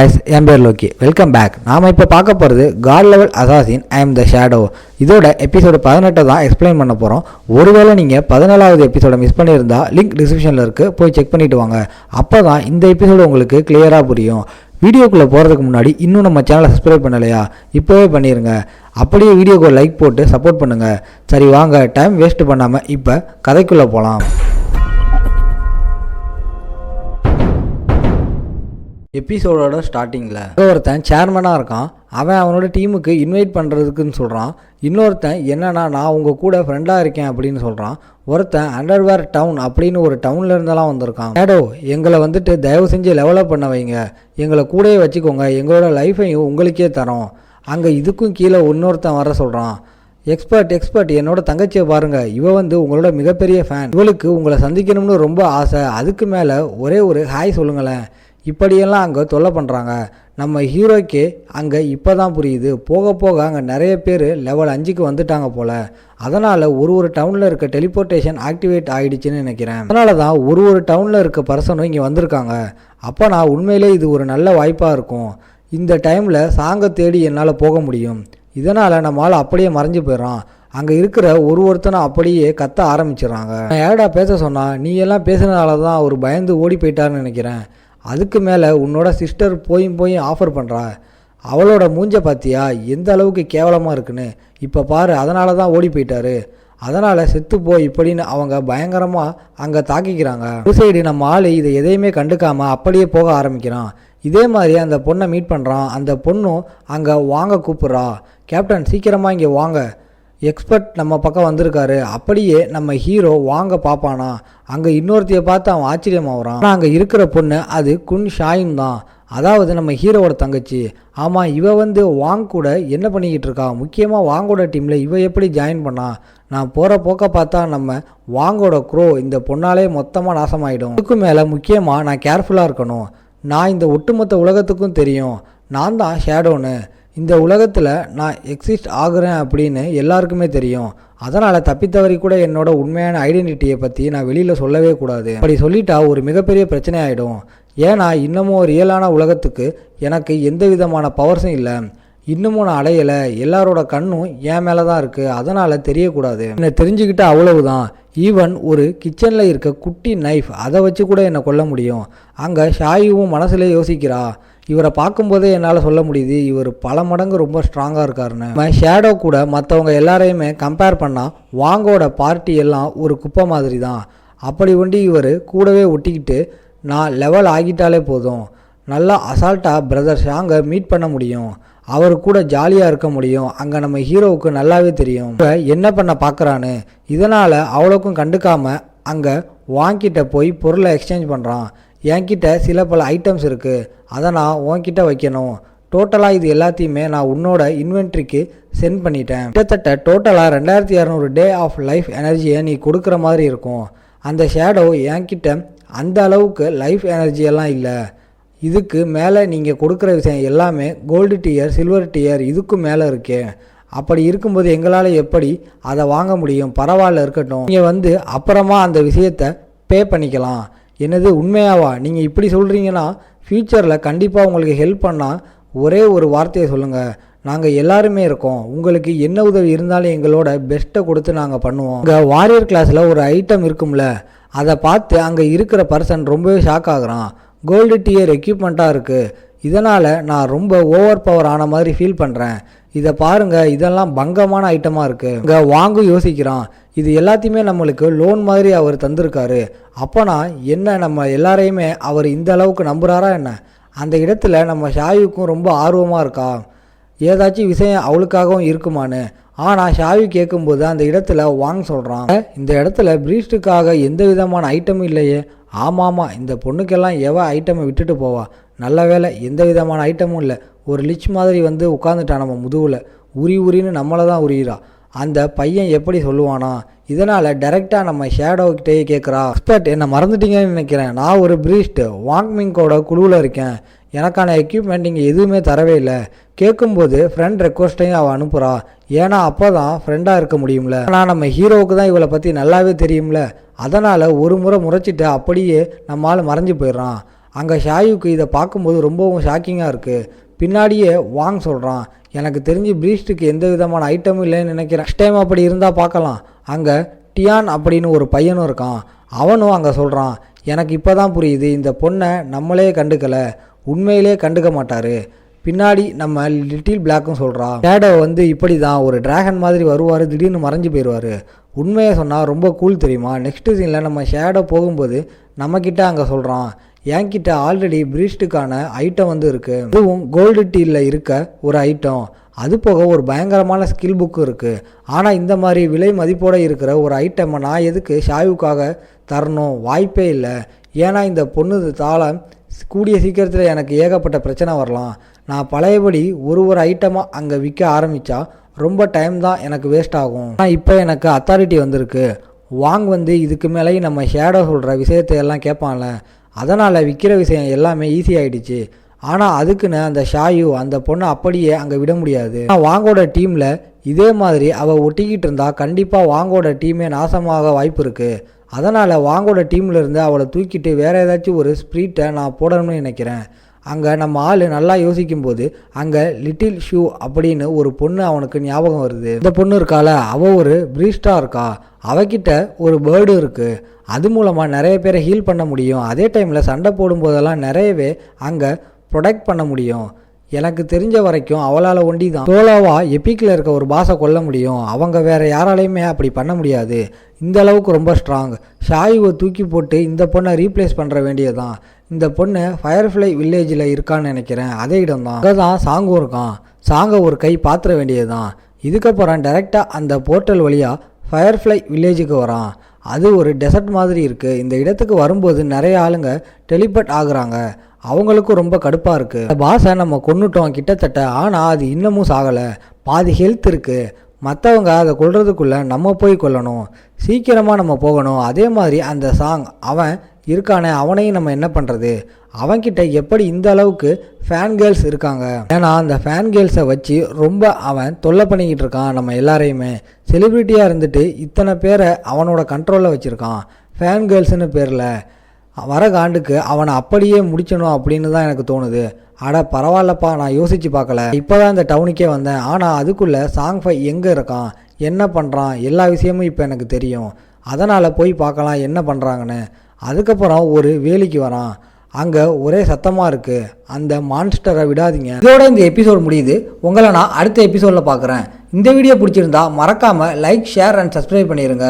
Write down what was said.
guys, என் பேர் Loki. Welcome back. நாம் இப்போ பார்க்க போகிறது god level assassin I am the shadow. இதோட எபிசோடு 18 தான் எக்ஸ்பிளைன் பண்ண போகிறோம். ஒருவேளை நீங்கள் 17வது எபிசோட மிஸ் பண்ணியிருந்தால் லிங்க் டிஸ்கிரிப்ஷனில் இருக்குது, போய் செக் பண்ணிவிட்டு வாங்க. அப்போ தான் இந்த எபிசோடு உங்களுக்கு கிளியராக புரியும். வீடியோக்குள்ளே போகிறதுக்கு முன்னாடி இன்னும் நம்ம சேனலை சப்ஸ்கிரைப் பண்ணலையா, இப்போவே பண்ணிடுங்க. அப்படியே வீடியோக்கு ஒரு லைக் போட்டு சப்போர்ட் பண்ணுங்கள். சரி வாங்க, டைம் வேஸ்ட் பண்ணாமல் இப்போ கதைக்குள்ளே போகலாம். எபிசோடோட ஸ்டார்டிங்கில் ஒருத்தன் சேர்மனாக இருக்கான். அவனோட டீமுக்கு இன்வைட் பண்ணுறதுக்குன்னு சொல்கிறான். இன்னொருத்தன் என்னன்னா நான் உங்கள் கூட ஃப்ரெண்டாக இருக்கேன் அப்படின்னு சொல்கிறான். ஒருத்தன் அண்டர்வேர் டவுன் அப்படின்னு ஒரு டவுனில் இருந்தெல்லாம் வந்திருக்கான். ஷேடோ, எங்களை தயவு செஞ்சு லெவலப் பண்ண வைங்க, எங்களை கூடயே வச்சுக்கோங்க, எங்களோட லைஃபையும் உங்களுக்கே தரோம். அங்கே இதுக்கும் கீழே இன்னொருத்தன் வர சொல்கிறான். எக்ஸ்பர்ட் என்னோட தங்கச்சியை பாருங்கள், இவ உங்களோட மிகப்பெரிய ஃபேன், இவளுக்கு உங்களை சந்திக்கணும்னு ரொம்ப ஆசை, அதுக்கு மேலே ஒரே ஒரு ஹாய் சொல்லுங்களேன். இப்படியெல்லாம் அங்கே தொல்லை பண்ணுறாங்க. நம்ம ஹீரோக்கே அங்கே இப்போ தான் புரியுது, போக போக அங்கே நிறைய பேர் லெவல் 5க்கு வந்துட்டாங்க போல். அதனால் ஒரு டவுனில் இருக்க டெலிபோர்ட்டேஷன் ஆக்டிவேட் ஆகிடுச்சின்னு நினைக்கிறேன். அதனால தான் ஒரு டவுனில் இருக்க பர்சனும் இங்கே வந்திருக்காங்க. அப்போ நான் உண்மையிலே இது ஒரு நல்ல வாய்ப்பாக இருக்கும். இந்த டைமில் சாங்கை தேடி என்னால் போக முடியும். இதனால் நம்மளால் அப்படியே மறைஞ்சு போயிடறான். அங்கே இருக்கிற ஒருத்தனை அப்படியே கத்த ஆரம்பிச்சிடறாங்க. நான் ஏடா பேச சொன்னால் நீ எல்லாம் பேசுனதால தான் அவர் பயந்து ஓடி போயிட்டாருன்னு நினைக்கிறேன். அதுக்கு மேலே உன்னோட சிஸ்டர் போய் ஆஃபர் பண்ணுறா, அவளோட மூஞ்ச பார்த்தியா எந்த அளவுக்கு கேவலமாக இருக்குன்னு. இப்போ பாரு, அதனால தான் ஓடி போயிட்டாரு, அதனால் செத்து போய் இப்படின்னு அவங்க பயங்கரமாக அங்கே தாக்கிக்கிறாங்க. ஒரு சைடு நம்ம ஆள் இதை எதையுமே கண்டுக்காமல் அப்படியே போக ஆரம்பிக்கிறான். இதே மாதிரி அந்த பொண்ணை மீட் பண்ணுறான். அந்த பொண்ணும் அங்கே வாங்க கூப்பிட்றா. கேப்டன் சீக்கிரமாக இங்கே வாங்க, எக்ஸ்பர்ட் நம்ம பக்கம் வந்திருக்காரு. அப்படியே நம்ம ஹீரோ வாங்க பார்ப்பானா. அங்கே இன்னொருத்தையை பார்த்து அவன் ஆச்சரியமாகறான். ஆனால் அங்கே இருக்கிற பொண்ணு அது குன் ஷாயின் தான், அதாவது நம்ம ஹீரோவோட தங்கச்சி. ஆமாம், இவ வாங் கூட என்ன பண்ணிக்கிட்டு இருக்கா, முக்கியமாக வாங்கோட டீமில் இவ எப்படி ஜாயின் பண்ணா. நான் போகிற போக்க பார்த்தா நம்ம வாங்கோட க்ரோ இந்த பொண்ணாலே மொத்தமாக நாசமாயிடும். அதுக்கு மேலே முக்கியமாக நான் கேர்ஃபுல்லாக இருக்கணும். நான் இந்த ஒட்டுமொத்த உலகத்துக்கும் தெரியும் நான் தான் ஷேடோன்னு. இந்த உலகத்தில் நான் எக்ஸிஸ்ட் ஆகுறேன் அப்படின்னு எல்லாருக்குமே தெரியும். அதனால் தப்பித்தவரி கூட என்னோட உண்மையான ஐடென்டிட்டியை பற்றி நான் வெளியில் சொல்லவே கூடாது. அப்படி சொல்லிட்டா ஒரு மிகப்பெரிய பிரச்சனை ஆகிடும். ஏன்னா இன்னமும் ரியலான உலகத்துக்கு எனக்கு எந்த விதமான பவர்ஸும் இல்லை, இன்னமும் நான் அடையலை, எல்லாரோட கண்ணும் என் மேலே தான் இருக்குது, அதனால் தெரியக்கூடாது. என்னை தெரிஞ்சுக்கிட்ட அவ்வளவுதான். ஈவன் ஒரு கிச்சனில் இருக்க குட்டி நைஃப் அதை வச்சு கூட என்னை கொல்ல முடியும். அங்கே ஷாயுவும் மனசுலே யோசிக்கிறா, இவரை பார்க்கும்போதே என்னால் சொல்ல முடியுது இவர் பல மடங்கு ரொம்ப ஸ்ட்ராங்காக இருக்காருன்னு. ஷேடோ கூட மற்றவங்க எல்லாரையுமே கம்பேர் பண்ணால் வாங்கோட பார்ட்டி எல்லாம் ஒரு குப்பை மாதிரி தான். அப்படி இவர் கூடவே ஒட்டிக்கிட்டு நான் லெவல் ஆகிட்டாலே போதும், நல்லா அசால்ட்டாக பிரதர் ஷாங்கை மீட் பண்ண முடியும், அவர் கூட ஜாலியாக இருக்க முடியும். அங்கே நம்ம ஹீரோவுக்கு நல்லாவே தெரியும் இப்போ என்ன பண்ண பார்க்குறான்னு. இதனால் அவ்வளோக்கும் கண்டுக்காமல் அங்கே வாங்கிட்ட போய் பொருளை எக்ஸ்சேஞ்ச் பண்ணுறான். என்கிட்ட சில பல ஐட்டம்ஸ் இருக்குது, அதை நான் உன்கிட்ட வைக்கணும். டோட்டலாக இது எல்லாத்தையுமே நான் உன்னோட இன்வென்ட்ரிக்கு சென்ட் பண்ணிட்டேன். கிட்டத்தட்ட டோட்டலாக 2200 டே ஆஃப் லைஃப் எனர்ஜியை நீ கொடுக்குற மாதிரி இருக்கும். அந்த ஷேடோ என்கிட்ட அந்த அளவுக்கு லைஃப் எனர்ஜியெல்லாம் இல்லை. இதுக்கு மேலே நீங்கள் கொடுக்குற விஷயம் எல்லாமே கோல்டு டியர், சில்வர் டியர், இதுக்கும் மேலே இருக்கே. அப்படி இருக்கும்போது எங்களால் எப்படி அதை வாங்க முடியும்? பரவாயில்ல இருக்கட்டும், நீங்கள் அப்புறமா அந்த விஷயத்தை பே பண்ணிக்கலாம். என்னது உண்மையாவா? நீங்கள் இப்படி சொல்கிறீங்கன்னா ஃப்யூச்சரில் கண்டிப்பாக உங்களுக்கு ஹெல்ப் பண்ணால் ஒரே ஒரு வார்த்தையை சொல்லுங்கள், நாங்கள் எல்லாருமே இருக்கோம், உங்களுக்கு என்ன உதவி இருந்தாலும் எங்களோட பெஸ்ட்டை கொடுத்து நாங்கள் பண்ணுவோம். அங்கே வாரியர் கிளாஸில் ஒரு ஐட்டம் இருக்கும்ல, அதை பார்த்து அங்கே இருக்கிற பர்சன் ரொம்பவே ஷாக் ஆகுறான். கோல்டு டியர் எக்யூப்மெண்ட்டாக இருக்குது, இதனால் நான் ரொம்ப ஓவர் பவர் ஆன மாதிரி ஃபீல் பண்ணுறேன். இதை பாருங்கள், இதெல்லாம் பங்கமான ஐட்டமாக இருக்குது. இங்கே வாங்க யோசிக்கிறான், இது எல்லாத்தையுமே நம்மளுக்கு லோன் மாதிரி அவர் தந்திருக்காரு. அப்போனா என்ன நம்ம எல்லாரையுமே அவர் இந்த அளவுக்கு நம்புகிறாரா என்ன? அந்த இடத்துல நம்ம ஷாயுக்கும் ரொம்ப ஆர்வமாக இருக்கா, ஏதாச்சும் விஷயம் அவளுக்காகவும் இருக்குமான்னு. ஆனால் ஷாயு கேட்கும்போது அந்த இடத்துல வாங்க சொல்கிறான், இந்த இடத்துல பிரீஸ்டுக்காக எந்த விதமான ஐட்டமும் இல்லையே. ஆமாம், இந்த பொண்ணுக்கெல்லாம் ஐட்டமை விட்டுட்டு போவா, நல்ல வேலை எந்த விதமான ஐட்டமும் இல்லை. ஒரு லிச் மாதிரி உட்காந்துட்டான் நம்ம முதுகில், உரின்னு நம்மளை தான் உரிகிறா. அந்த பையன் எப்படி சொல்லுவானா? இதனால் டைரெக்டாக நம்ம ஷேடோக்கிட்டே கேட்குறா, எக்ஸ்பர்ட் என்னை மறந்துட்டீங்கன்னு நினைக்கிறேன், நான் ஒரு பிரீஸ்ட் வாங்மிங்கோட குழுவில் இருக்கேன், எனக்கான எக்யூப்மெண்ட் இங்கே எதுவுமே தரவே இல்லை. கேட்கும்போது ஃப்ரெண்ட் ரெக்வஸ்ட்டையும் அவள் அனுப்புகிறா, ஏன்னா அப்போ தான் ஃப்ரெண்டாக இருக்க முடியும்ல. ஆனால் நம்ம ஹீரோவுக்கு தான் இவளை பற்றி நல்லாவே தெரியும்ல, அதனால் ஒரு முறை முறைச்சிட்டு அப்படியே நம்மால் மறைஞ்சு போயிடுறான். அங்கே ஷாயுக்கு இதை பார்க்கும்போது ரொம்பவும் ஷாக்கிங்காக இருக்குது. பின்னாடியே வாங் சொல்கிறான், எனக்கு தெரிஞ்சு ப்ரீஸ்ட்டுக்கு எந்த விதமான ஐட்டமும் இல்லைன்னு நினைக்கிறேன். நெக்ஸ்ட் டைம் அப்படி இருந்தால் பார்க்கலாம். அங்கே டியான் அப்படின்னு ஒரு பையனும் இருக்கான். அவனும் அங்கே சொல்கிறான், எனக்கு இப்போ தான் புரியுது, இந்த பொண்ணை நம்மளே கண்டுக்கலை, உண்மையிலே கண்டுக்க மாட்டார். பின்னாடி நம்ம லிட்டில் பிளாக்கும் சொல்கிறான், ஷேடோ இப்படி தான் ஒரு டிராகன் மாதிரி வருவார், திடீர்னு மறைஞ்சு போயிடுவார். உண்மையை சொன்னால் ரொம்ப கூல் தெரியுமா. நெக்ஸ்ட்டு சீனில் நம்ம ஷேடோ போகும்போது நம்மக்கிட்ட அங்கே சொல்கிறான், என்கிட்ட ஆல்ரெடி ப்ரீஸ்ட்டுக்கான ஐட்டம் இருக்குது. அதுவும் கோல்டு டீலில் இருக்க ஒரு ஐட்டம். அது போக ஒரு பயங்கரமான ஸ்கில் புக்கு இருக்குது. ஆனால் இந்த மாதிரி விலை மதிப்போடு இருக்கிற ஒரு ஐட்டமை நான் எதுக்கு ஷாயுக்காக தரணும்? வாய்ப்பே இல்லை. ஏன்னா இந்த பொண்ணு தாளம் கூடிய சீக்கிரத்தில் எனக்கு ஏகப்பட்ட பிரச்சனை வரலாம். நான் பழையபடி ஒரு ஐட்டமாக அங்கே விற்க ஆரம்பித்தா ரொம்ப டைம் தான் எனக்கு வேஸ்ட் ஆகும். ஆனால் இப்போ எனக்கு அத்தாரிட்டி வந்திருக்கு. வாங் இதுக்கு மேலேயும் நம்ம ஷேடோ சொல்கிற விஷயத்தையெல்லாம் கேட்பான்ல, அதனால் விற்கிற விஷயம் எல்லாமே ஈஸி ஆகிடுச்சு. ஆனால் அதுக்குன்னு அந்த ஷாயு அந்த பொண்ணை அப்படியே அங்கே விட முடியாது. வாங்கோட டீமில் இதே மாதிரி அவள் ஒட்டிக்கிட்டு இருந்தால் கண்டிப்பாக வாங்கோட டீமே நாசமாக வாய்ப்பு இருக்குது. அதனால் வாங்கோட டீமில் இருந்து அவளை தூக்கிட்டு வேறு ஏதாச்சும் ஒரு ஸ்ப்ரீட்டை நான் போடணும்னு நினைக்கிறேன். அங்கே நம்ம ஆள் நல்லா யோசிக்கும்போது அங்கே லிட்டில் ஷூ அப்படின்னு ஒரு பொண்ணு அவனுக்கு ஞாபகம் வருது. இந்த பொண்ணு இருக்கால, அவள் ஒரு ப்ரீஸ்டாக இருக்கா. அவகிட்ட ஒரு பேர்டு இருக்குது. அது மூலமாக நிறைய பேரை ஹீல் பண்ண முடியும். அதே டைமில் சண்டை போடும்போதெல்லாம் நிறையவே அங்கே ப்ரொடெக்ட் பண்ண முடியும். எனக்கு தெரிஞ்ச வரைக்கும் அவளால் ஒண்டி தான் சோலோவாக எப்பிக்கில் இருக்க ஒரு பாஸை கொல்ல முடியும். அவங்க வேறு யாராலையுமே அப்படி பண்ண முடியாது. இந்த அளவுக்கு ரொம்ப ஸ்ட்ராங். ஷாயுவை தூக்கி போட்டு இந்த பொண்ணை ரீப்ளேஸ் பண்ணுற வேண்டியதுதான். இந்த பொண்ணு ஃபயர்ஃப்ளை வில்லேஜில் இருக்கான்னு நினைக்கிறேன். அதே இடம் தான். அங்கே தான் சாங்கும் இருக்கான். சாங்கை ஒரு கை பாத்திர வேண்டியது தான். இதுக்கப்புறம் டைரெக்டாக அந்த போர்ட்டல் வழியாக ஃபயர்ஃப்ளை வில்லேஜுக்கு வரான். அது ஒரு டெசர்ட் மாதிரி இருக்குது. இந்த இடத்துக்கு வரும்போது நிறைய ஆளுங்க டெலிபோர்ட் ஆகுறாங்க. அவங்களுக்கும் ரொம்ப கடுப்பாக இருக்குது. அந்த பாஸை நம்ம கொன்னுட்டோம் கிட்டத்தட்ட, ஆனால் அது இன்னமும் சாகலை. பாதி ஹெல்த் இருக்குது. மற்றவங்க அதை கொல்றதுக்குள்ளே நம்ம போய் கொல்லணும். சீக்கிரமாக நம்ம போகணும். அதே மாதிரி அந்த சாங் அவன் இருக்கானே, அவனையும் நம்ம என்ன பண்ணுறது? அவன்கிட்ட எப்படி இந்த அளவுக்கு ஃபேன் கேர்ள்ஸ் இருக்காங்க? ஏன்னா அந்த ஃபேன் கேர்ள்ஸை வச்சு ரொம்ப அவன் தொல்லை பண்ணிக்கிட்டு இருக்கான். நம்ம எல்லாரையுமே செலிப்ரிட்டியாக இருந்துட்டு இத்தனை பேரை அவனோட கண்ட்ரோலில் வச்சுருக்கான். ஃபேன் கேர்ள்ஸ்னு பேரில் வர காண்டுக்கு அவனை அப்படியே முடிச்சணும் அப்படின்னு தான் எனக்கு தோணுது. அட பரவாயில்லப்பா, நான் யோசித்து பார்க்கல. இப்போ தான் இந்த டவுனுக்கே வந்தேன். ஆனால் அதுக்குள்ளே சாங் ஃபை எங்கே இருக்கான், என்ன பண்ணுறான், எல்லா விஷயமும் இப்போ எனக்கு தெரியும். அதனால் போய் பார்க்கலாம் என்ன பண்ணுறாங்கன்னு. அதுக்கப்புறம் ஒரு வேலிக்கு வரான். அங்கே ஒரே சத்தமாக இருக்குது. அந்த மான்ஸ்டரை விடாதீங்க. இதோட இந்த எபிசோட் முடியுது. உங்களை நான் அடுத்த எபிசோடில் பார்க்குறேன். இந்த வீடியோ பிடிச்சிருந்தா மறக்காமல் லைக், ஷேர் அண்ட் சப்ஸ்கிரைப் பண்ணிடுங்க.